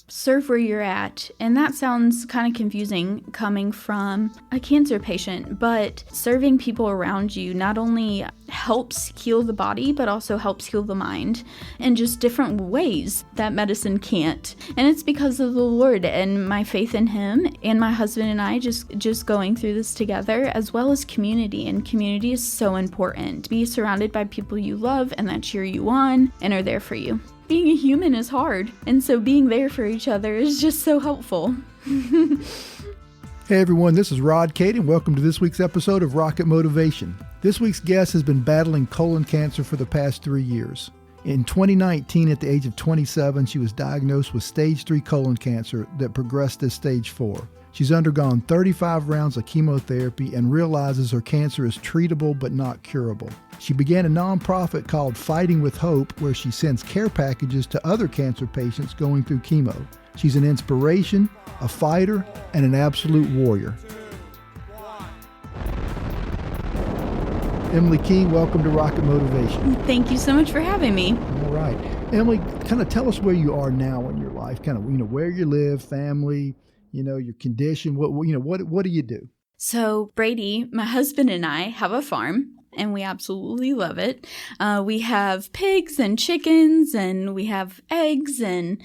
serve where you're at. And that sounds kind of confusing coming from a cancer patient, but serving people around you not only helps heal the body, but also helps heal the mind in just different ways that medicine can't. And it's because of the Lord and my faith in Him, and my husband and I just going through this together, as well as community. And community is so important. Be surrounded by people you love and that cheer you on and are there for you. Being a human is hard, and so being there for each other is just so helpful. Hey everyone, this is Rod Cade, and welcome to this week's episode of Rocket Motivation. This week's guest has been battling colon cancer for the past 3 years. In 2019, at the age of 27, she was diagnosed with stage 3 colon cancer that progressed to stage 4. She's undergone 35 rounds of chemotherapy and realizes her cancer is treatable but not curable. She began a nonprofit called Fighting with Hope, where she sends care packages to other cancer patients going through chemo. She's an inspiration, a fighter, and an absolute warrior. Emily King, welcome to Rocket Motivation. Thank you so much for having me. All right. Emily, kind of tell us where you are now in your life, kind of, where you live, family, your condition, what do you do? So Brady, my husband, and I have a farm, and we absolutely love it. We have pigs and chickens, and we have eggs, and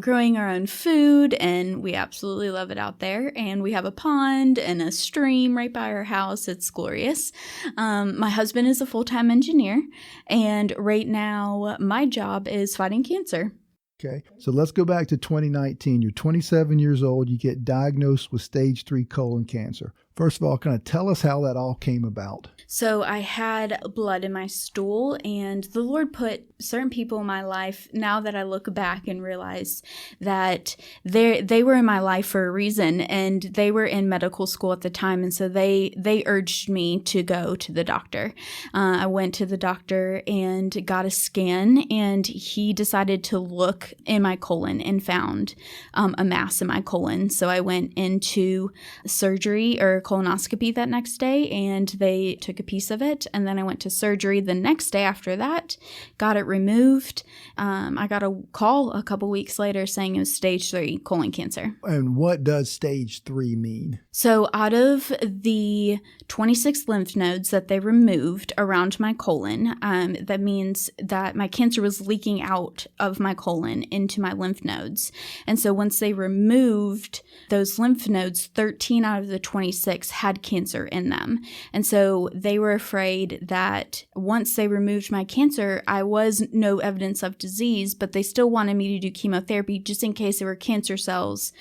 growing our own food, and we absolutely love it out there. And we have a pond and a stream right by our house. It's glorious. My husband is a full-time engineer, and right now my job is fighting cancer. Okay, so let's go back to 2019. You're 27 years old. You get diagnosed with stage 3 colon cancer. First of all, kind of tell us how that all came about. So I had blood in my stool, and the Lord put certain people in my life, now that I look back and realize that they were in my life for a reason, and they were in medical school at the time, and so they urged me to go to the doctor. I went to the doctor and got a scan, and he decided to look in my colon and found a mass in my colon. So I went into surgery or colonoscopy that next day, and they took a piece of it, and then I went to surgery the next day after that, got it removed. I got a call a couple weeks later saying it was stage 3 colon cancer. And what does stage 3 mean? So out of the 26 lymph nodes that they removed around my colon, that means that my cancer was leaking out of my colon into my lymph nodes. And so once they removed those lymph nodes, 13 out of the 26 had cancer in them. And so they were afraid that once they removed my cancer, I was no evidence of disease, but they still wanted me to do chemotherapy just in case there were cancer cells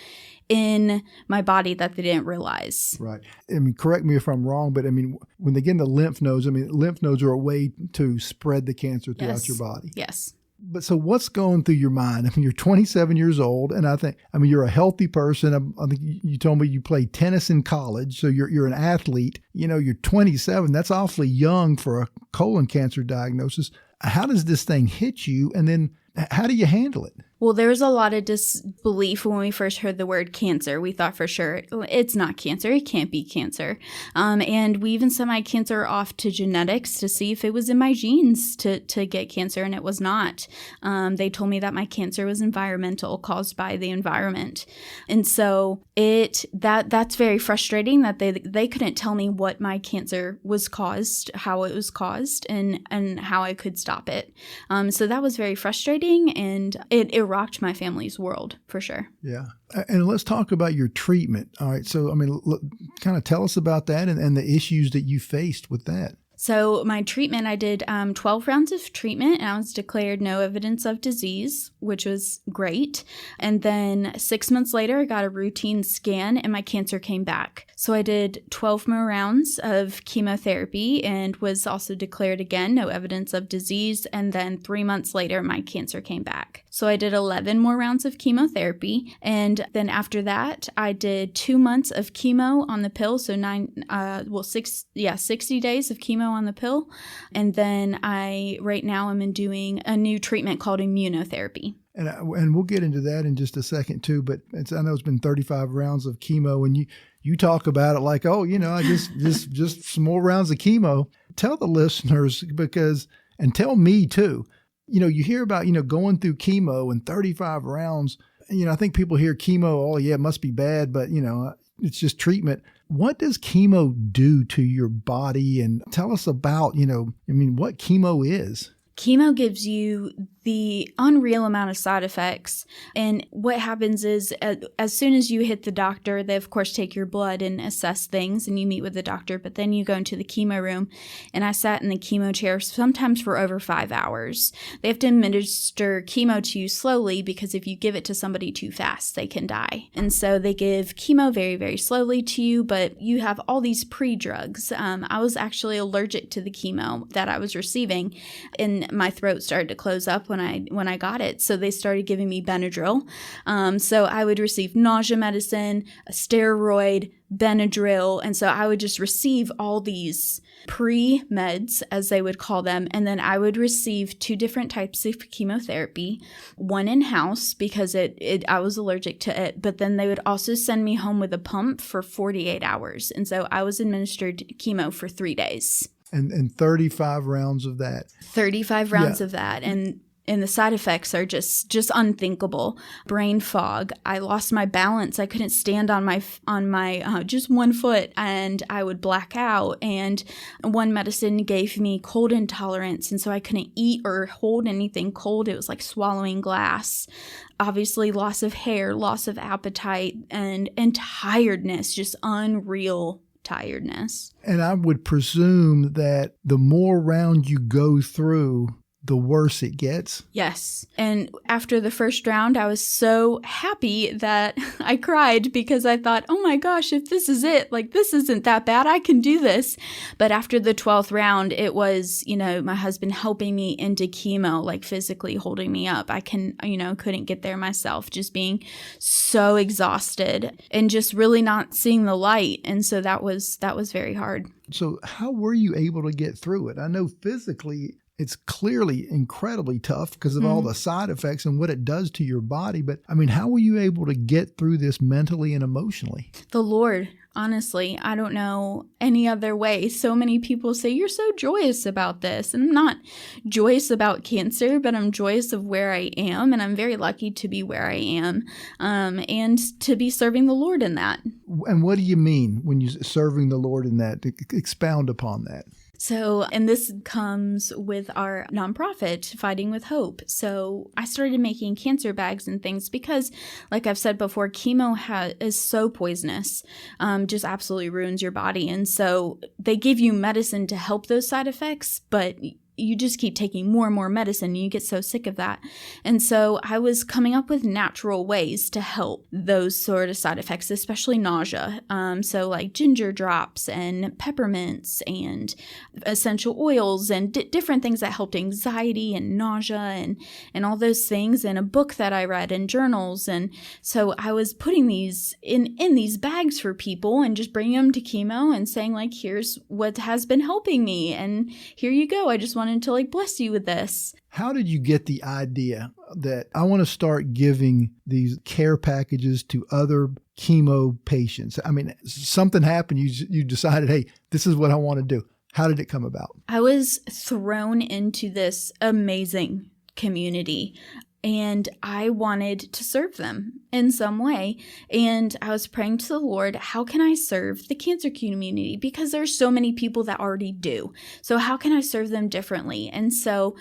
in my body that they didn't realize. Right. Correct me if I'm wrong, but when they get in the lymph nodes, lymph nodes are a way to spread the cancer throughout your body. Yes. But so what's going through your mind? You're 27 years old, and I think, you're a healthy person. I think you told me you played tennis in college, so you're an athlete. You're 27. That's awfully young for a colon cancer diagnosis. How does this thing hit you, and then how do you handle it? Well, there was a lot of disbelief when we first heard the word cancer. We thought for sure it's not cancer. It can't be cancer. And we even sent my cancer off to genetics to see if it was in my genes to get cancer, and it was not. They told me that my cancer was environmental, caused by the environment. And so that's very frustrating that they couldn't tell me what my cancer was caused, how it was caused, and how I could stop it. So that was very frustrating, and it rocked my family's world for sure. Yeah. And let's talk about your treatment. All right. So, kind of tell us about that and the issues that you faced with that. So my treatment, I did 12 rounds of treatment, and I was declared no evidence of disease, which was great. And then 6 months later, I got a routine scan, and my cancer came back. So I did 12 more rounds of chemotherapy and was also declared again no evidence of disease. And then 3 months later, my cancer came back. So I did 11 more rounds of chemotherapy. And then after that, I did 2 months of chemo on the pill. So 60 days of chemo on the pill. And then right now I'm doing a new treatment called immunotherapy. And we'll get into that in just a second too, but I know it's been 35 rounds of chemo, and you talk about it like, I just some more rounds of chemo. Tell the listeners, and tell me too, you hear about, going through chemo and 35 rounds. I think people hear chemo, oh yeah, it must be bad, but it's just treatment. What does chemo do to your body? And tell us about, what chemo is. Chemo gives you the unreal amount of side effects. And what happens is as soon as you hit the doctor, they of course take your blood and assess things and you meet with the doctor, but then you go into the chemo room. And I sat in the chemo chair sometimes for over 5 hours. They have to administer chemo to you slowly because if you give it to somebody too fast, they can die. And so they give chemo very, very slowly to you, but you have all these pre-drugs. I was actually allergic to the chemo that I was receiving, and my throat started to close up when I got it. So they started giving me Benadryl. So I would receive nausea medicine, a steroid, Benadryl. And so I would just receive all these pre-meds, as they would call them. And then I would receive 2 different types of chemotherapy, one in-house because I was allergic to it. But then they would also send me home with a pump for 48 hours. And so I was administered chemo for 3 days. And 35 rounds of that. 35 rounds of that. And the side effects are just unthinkable. Brain fog. I lost my balance. I couldn't stand on my just one foot, and I would black out. And one medicine gave me cold intolerance, and so I couldn't eat or hold anything cold. It was like swallowing glass. Obviously, loss of hair, loss of appetite, and tiredness. Just unreal tiredness. And I would presume that the more round you go through, the worse it gets. Yes. And after the first round, I was so happy that I cried because I thought, oh my gosh, if this is it, like this isn't that bad, I can do this. But after the 12th round, it was, my husband helping me into chemo, like physically holding me up. I couldn't get there myself, just being so exhausted and just really not seeing the light. And so that was very hard. So how were you able to get through it? I know physically it's clearly incredibly tough because of all the side effects and what it does to your body. But how were you able to get through this mentally and emotionally? The Lord, honestly, I don't know any other way. So many people say, you're so joyous about this. And I'm not joyous about cancer, but I'm joyous of where I am. And I'm very lucky to be where I am and to be serving the Lord in that. And what do you mean when you're serving the Lord in that? Expound upon that. So, and this comes with our nonprofit, Fighting with Hope. So I started making cancer bags and things because, like I've said before, chemo is so poisonous, just absolutely ruins your body. And so they give you medicine to help those side effects, but you just keep taking more and more medicine and you get so sick of that. And so I was coming up with natural ways to help those sort of side effects, especially nausea. So like ginger drops and peppermints and essential oils and different things that helped anxiety and nausea and all those things, and a book that I read and journals. And so I was putting these in these bags for people and just bringing them to chemo and saying like, here's what has been helping me. And here you go. I just wanted to bless you with this. How did you get the idea that I want to start giving these care packages to other chemo patients? Something happened. You decided, hey, this is what I want to do. How did it come about? I was thrown into this amazing community, and I wanted to serve them in some way. And I was praying to the Lord, how can I serve the cancer community? Because there's so many people that already do. So how can I serve them differently? And so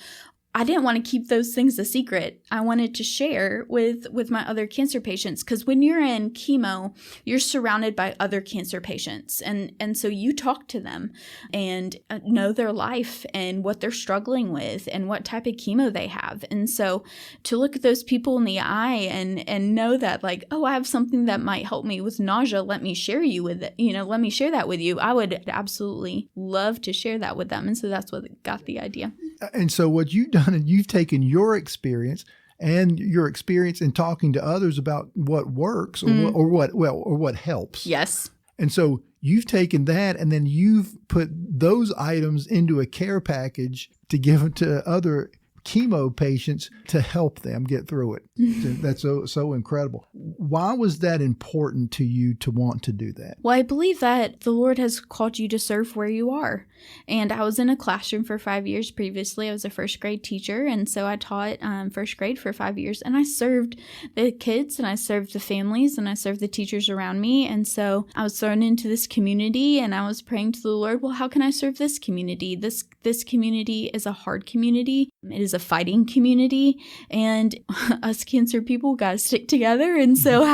I didn't want to keep those things a secret. I wanted to share with my other cancer patients, because when you're in chemo, you're surrounded by other cancer patients. And so you talk to them and know their life and what they're struggling with and what type of chemo they have. And so to look at those people in the eye and know that like, oh, I have something that might help me with nausea. Let me share let me share that with you. I would absolutely love to share that with them. And so that's what got the idea. And so what you've done is you've taken your experience and your experience in talking to others about what works or what helps. Yes. And so you've taken that and then you've put those items into a care package to give to other chemo patients to help them get through it. That's so incredible. Why was that important to you to want to do that? Well, I believe that the Lord has called you to serve where you are. And I was in a classroom for 5 years previously. I was a first grade teacher. And so I taught first grade for 5 years. And I served the kids and I served the families and I served the teachers around me. And so I was thrown into this community and I was praying to the Lord, well, how can I serve this community? This community is a hard community. It is a fighting community. And us cancer people got to stick together. And so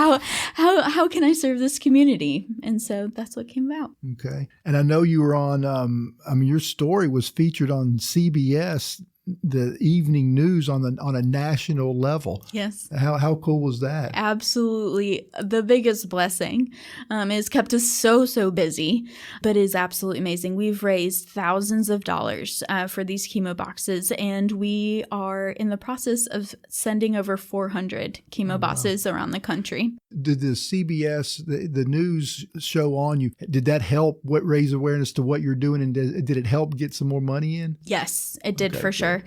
how can I serve this community? And so that's what came about. Okay. And I know you were on, your story was featured on CBS, the evening news on a national level. Yes. How cool was that? Absolutely. The biggest blessing. It's kept us so busy, but it is absolutely amazing. We've raised thousands of dollars for these chemo boxes, and we are in the process of sending over 400 chemo boxes around the country. Did the CBS, the news show on you, did that help raise awareness to what you're doing, and did it help get some more money in? Yes, it did for sure.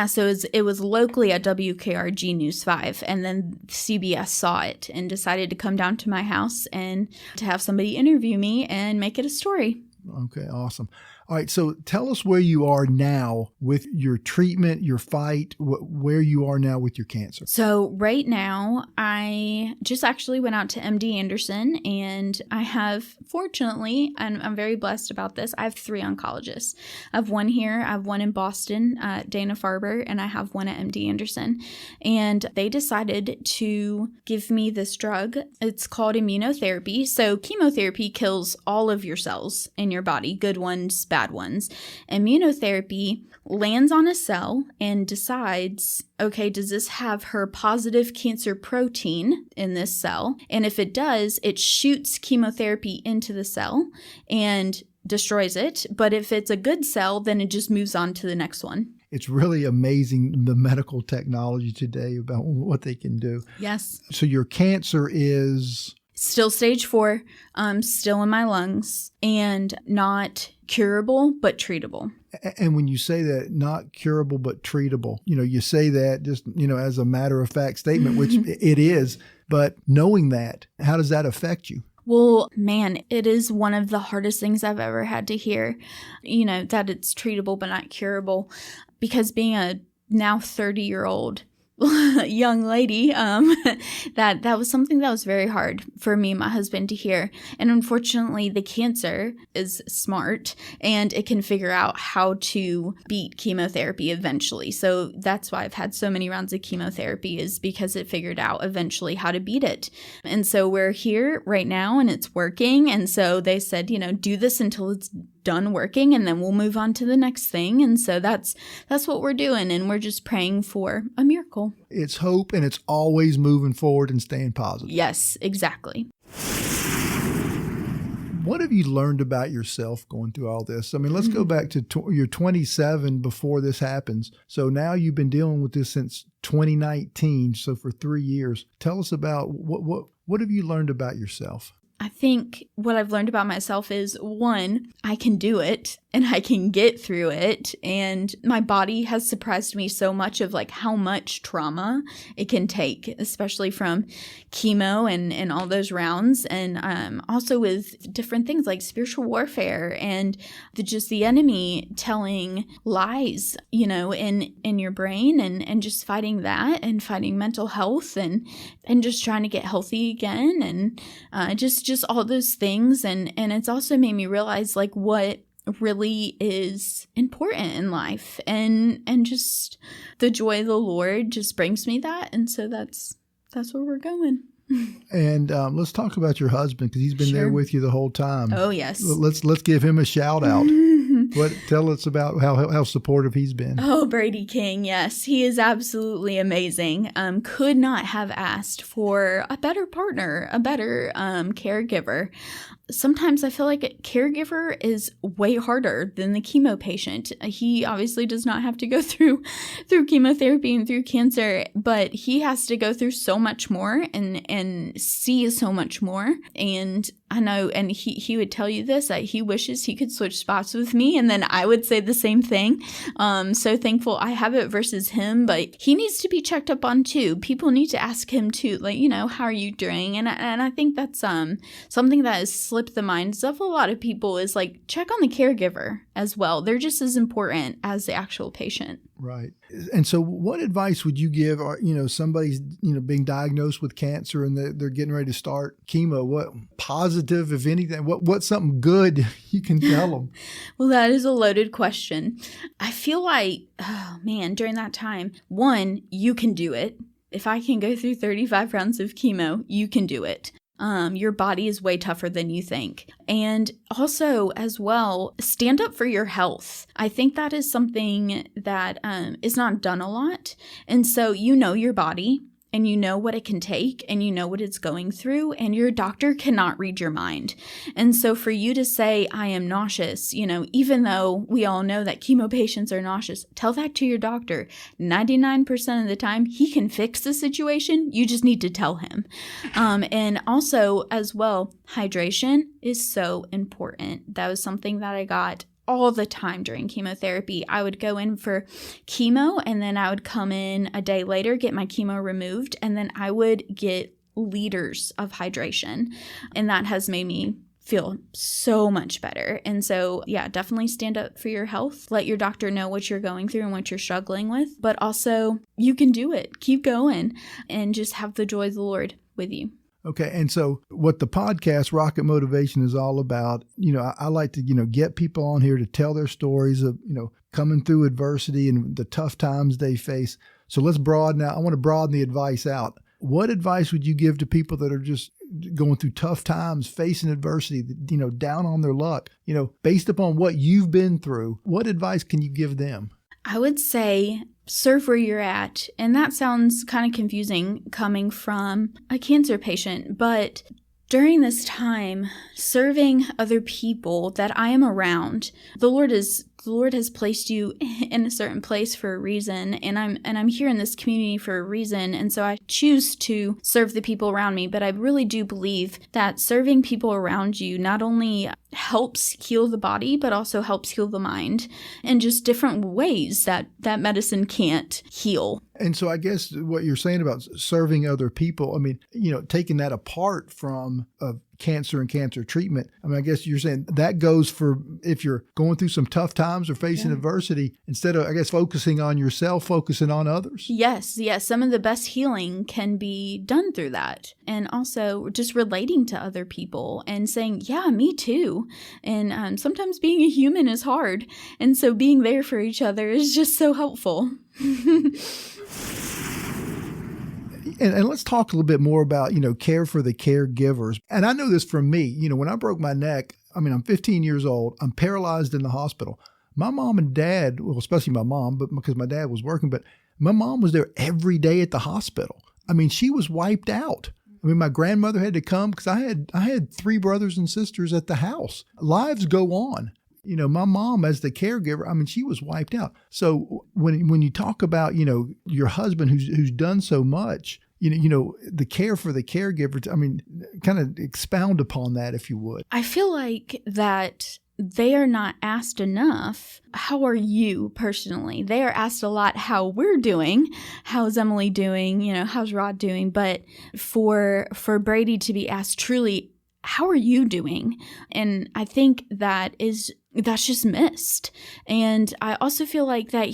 So it was locally at WKRG News 5, and then CBS saw it and decided to come down to my house and to have somebody interview me and make it a story. Okay, awesome. All right, so tell us where you are now with your treatment, your fight, where you are now with your cancer. So right now, I just actually went out to MD Anderson, and I have, fortunately, and I'm very blessed about this, I have 3 oncologists. I have one here, I have one in Boston, Dana-Farber, and I have one at MD Anderson. And they decided to give me this drug. It's called immunotherapy. So chemotherapy kills all of your cells in your body, good ones, bad ones. Immunotherapy lands on a cell and decides, okay, does this have her positive cancer protein in this cell? And if it does, it shoots chemotherapy into the cell and destroys it. But if it's a good cell, then it just moves on to the next one. It's really amazing, the medical technology today about what they can do. Yes. So your cancer is... Still stage 4, still in my lungs, and not curable, but treatable. And when you say that, not curable, but treatable, you say that just, as a matter of fact statement, which it is, but knowing that, how does that affect you? Well, man, it is one of the hardest things I've ever had to hear, that it's treatable, but not curable, because being a now 30-year-old young lady, that was something that was very hard for me and my husband to hear. And unfortunately, the cancer is smart and it can figure out how to beat chemotherapy eventually. So that's why I've had so many rounds of chemotherapy, is because it figured out eventually how to beat it. And so we're here right now and it's working. And so they said, do this until it's done working and then we'll move on to the next thing. And so that's what we're doing, and we're just praying for a miracle. It's hope, and it's always moving forward and staying positive. Yes, exactly. What have you learned about yourself going through all this? I mean, let's go back to you're 27 before this happens. So now you've been dealing with this since 2019. So for 3 years, tell us about what have you learned about yourself? I think what I've learned about myself is, 1, I can do it and I can get through it. And my body has surprised me so much of how much trauma it can take, especially from chemo and all those rounds. And also with different things like spiritual warfare and the enemy telling lies, in your brain and just fighting that and fighting mental health and just trying to get healthy again. And just all those things. And it's also made me realize what really is important in life, and just the joy of the Lord just brings me that. And so that's where we're going. And let's talk about your husband, because he's been there with you the whole time. Oh, yes. Let's give him a shout out. Tell us about how supportive he's been. Oh, Brady King, yes. He is absolutely amazing. Could not have asked for a better partner, a better caregiver. sometimes I feel like a caregiver is way harder than the chemo patient. He obviously does not have to go through chemotherapy and through cancer, but he has to go through so much more and see so much more. And I know, and he would tell you this, that he wishes he could switch spots with me, and then I would say the same thing. So thankful I have it versus him, but he needs to be checked up on too. People need to ask him too, like, how are you doing? And I think that's something that has slipped the minds of a lot of people, is like, check on the caregiver as well. They're just as important as the actual patient. Right. And so what advice would you give, or, somebody's, being diagnosed with cancer and they're getting ready to start chemo? What positive, if anything, what's something good you can tell them? Well, that is a loaded question. I feel like, during that time, one, you can do it. If I can go through 35 rounds of chemo, you can do it. Your body is way tougher than you think. And also, as well, stand up for your health. I think that is something that is not done a lot. And so your body, and you know what it can take, and you know what it's going through, and your doctor cannot read your mind. And so for you to say, I am nauseous, even though we all know that chemo patients are nauseous, tell that to your doctor. 99% of the time, he can fix the situation. You just need to tell him. And also, as well, hydration is so important. That was something that I got all the time during chemotherapy. I would go in for chemo, and then I would come in a day later, get my chemo removed, and then I would get liters of hydration. And that has made me feel so much better. And so, definitely stand up for your health. Let your doctor know what you're going through and what you're struggling with. But also, you can do it. Keep going and just have the joy of the Lord with you. Okay. And so what the podcast Rocket Motivation is all about, I like to, get people on here to tell their stories of, coming through adversity and the tough times they face. So let's broaden out. I want to broaden the advice out. What advice would you give to people that are just going through tough times, facing adversity, down on their luck, based upon what you've been through? What advice can you give them? I would say serve where you're at. And that sounds kind of confusing coming from a cancer patient, but during this time, serving other people that I am around, the Lord has placed you in a certain place for a reason, and I'm here in this community for a reason, and so I choose to serve the people around me. But I really do believe that serving people around you not only helps heal the body, but also helps heal the mind in just different ways that medicine can't heal. And so I guess what you're saying about serving other people, taking that apart from cancer and cancer treatment, I guess you're saying that goes for if you're going through some tough times or facing adversity, instead of, focusing on yourself, focusing on others. Yes. Some of the best healing can be done through that. And also just relating to other people and saying, yeah, me too. And sometimes being a human is hard. And so being there for each other is just so helpful. And let's talk a little bit more about, care for the caregivers. And I know this from me, when I broke my neck, I'm 15 years old, I'm paralyzed in the hospital. My mom and dad, well, especially my mom, but because my dad was working, but my mom was there every day at the hospital. She was wiped out. My grandmother had to come because I had 3 brothers and sisters at the house. Lives go on. My mom as the caregiver, she was wiped out. So when you talk about, your husband who's done so much, the care for the caregiver, kind of expound upon that, if you would. I feel like that they are not asked enough, how are you personally? They are asked a lot how we're doing, how's Emily doing, how's Rod doing? But for Brady to be asked truly, how are you doing? And I think that's just missed. And I also feel like that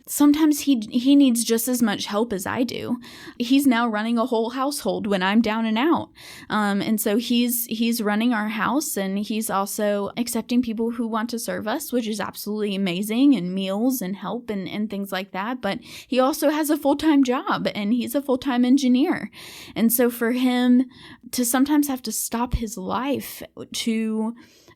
sometimes he needs just as much help as I do. He's now running a whole household when I'm down and out. And so he's running our house, and he's also accepting people who want to serve us, which is absolutely amazing, and meals and help and things like that. But he also has a full-time job, and he's a full-time engineer. And so for him to sometimes have to stop his life to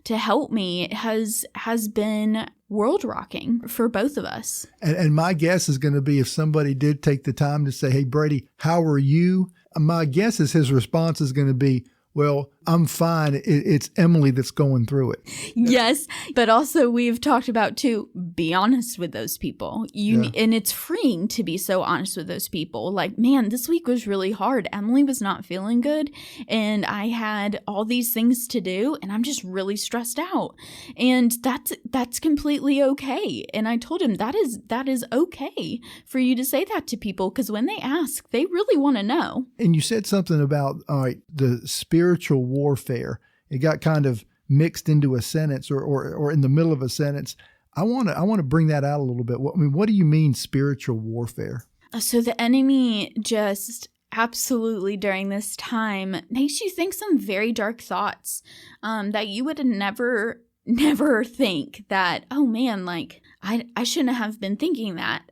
help me has been world rocking for both of us. And my guess is going to be, if somebody did take the time to say, hey, Brady, how are you? My guess is his response is going to be, well, I'm fine. It's Emily that's going through it. Yes. But also we've talked about too, be honest with those people. And it's freeing to be so honest with those people. Like, man, this week was really hard. Emily was not feeling good. And I had all these things to do and I'm just really stressed out. And that's completely okay. And I told him that is okay for you to say that to people, because when they ask, they really want to know. And you said something about the spiritual warfare. It got kind of mixed into a sentence or in the middle of a sentence. I want to bring that out a little bit. What do you mean spiritual warfare? So the enemy just absolutely during this time makes you think some very dark thoughts that you would never think that, oh man, like I shouldn't have been thinking that.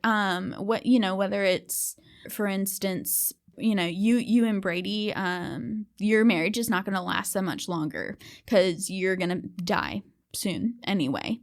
Whether it's, for instance, you and Brady, your marriage is not going to last that much longer because you're going to die soon anyway.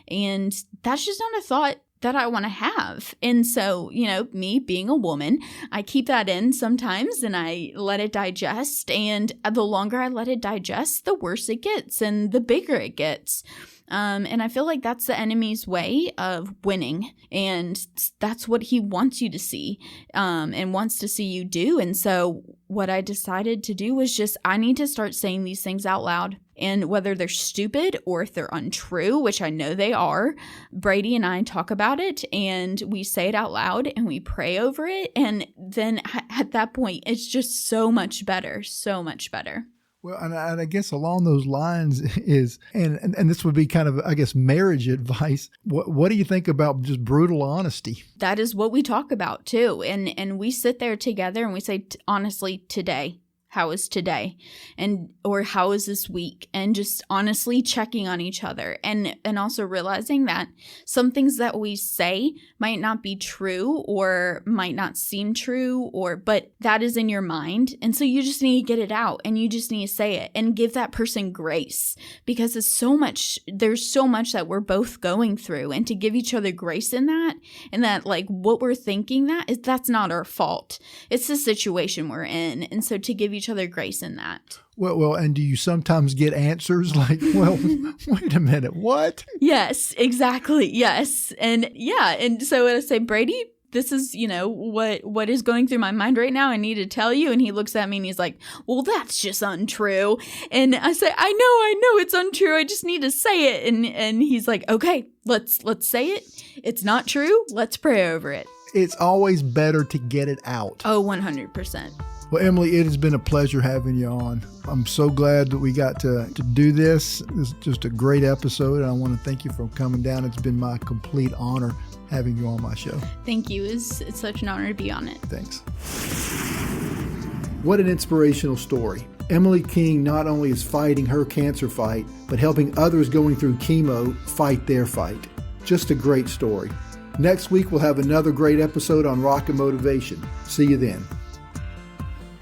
And that's just not a thought that I want to have. And so, me being a woman, I keep that in sometimes and I let it digest. And the longer I let it digest, the worse it gets and the bigger it gets. And I feel like that's the enemy's way of winning. And that's what he wants you to see and wants to see you do. And so what I decided to do was I need to start saying these things out loud. And whether they're stupid or if they're untrue, which I know they are, Brady and I talk about it and we say it out loud and we pray over it. And then at that point, it's just so much better, so much better. Well, and I guess along those lines is, and this would be kind of, I guess, marriage advice. What do you think about just brutal honesty? That is what we talk about too. And we sit there together and we say, honestly, today, how is today? Or how is this week? And just honestly checking on each other and also realizing that some things that we say might not be true or might not seem true but that is in your mind. And so you just need to get it out and you just need to say it and give that person grace, because there's so much that we're both going through, and to give each other grace in that, and that like what we're thinking that's not our fault. It's the situation we're in. And so to give each other grace in that. Well, and do you sometimes get answers like, well, wait a minute, what? Yes, exactly. Yes. And yeah. And so I say, Brady, this is, what is going through my mind right now. I need to tell you. And he looks at me and he's like, well, that's just untrue. And I say, I know it's untrue. I just need to say it. And he's like, okay, let's say it. It's not true. Let's pray over it. It's always better to get it out. Oh, 100%. Well, Emily, it has been a pleasure having you on. I'm so glad that we got to do this. It's just a great episode, and I want to thank you for coming down. It's been my complete honor having you on my show. Thank you. It's such an honor to be on it. Thanks. What an inspirational story. Emily King not only is fighting her cancer fight, but helping others going through chemo fight their fight. Just a great story. Next week, we'll have another great episode on Rocket Motivation. See you then.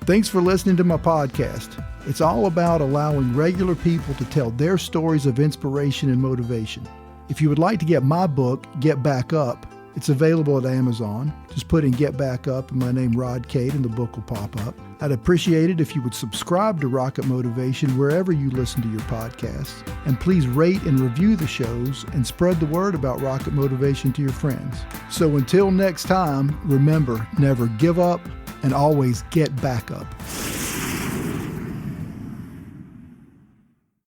Thanks for listening to my podcast. It's all about allowing regular people to tell their stories of inspiration and motivation. If you would like to get my book, Get Back Up, it's available at Amazon. Just put in Get Back Up and my name, Rod Cade, and the book will pop up. I'd appreciate it if you would subscribe to Rocket Motivation wherever you listen to your podcasts. And please rate and review the shows and spread the word about Rocket Motivation to your friends. So until next time, remember, never give up and always get back up.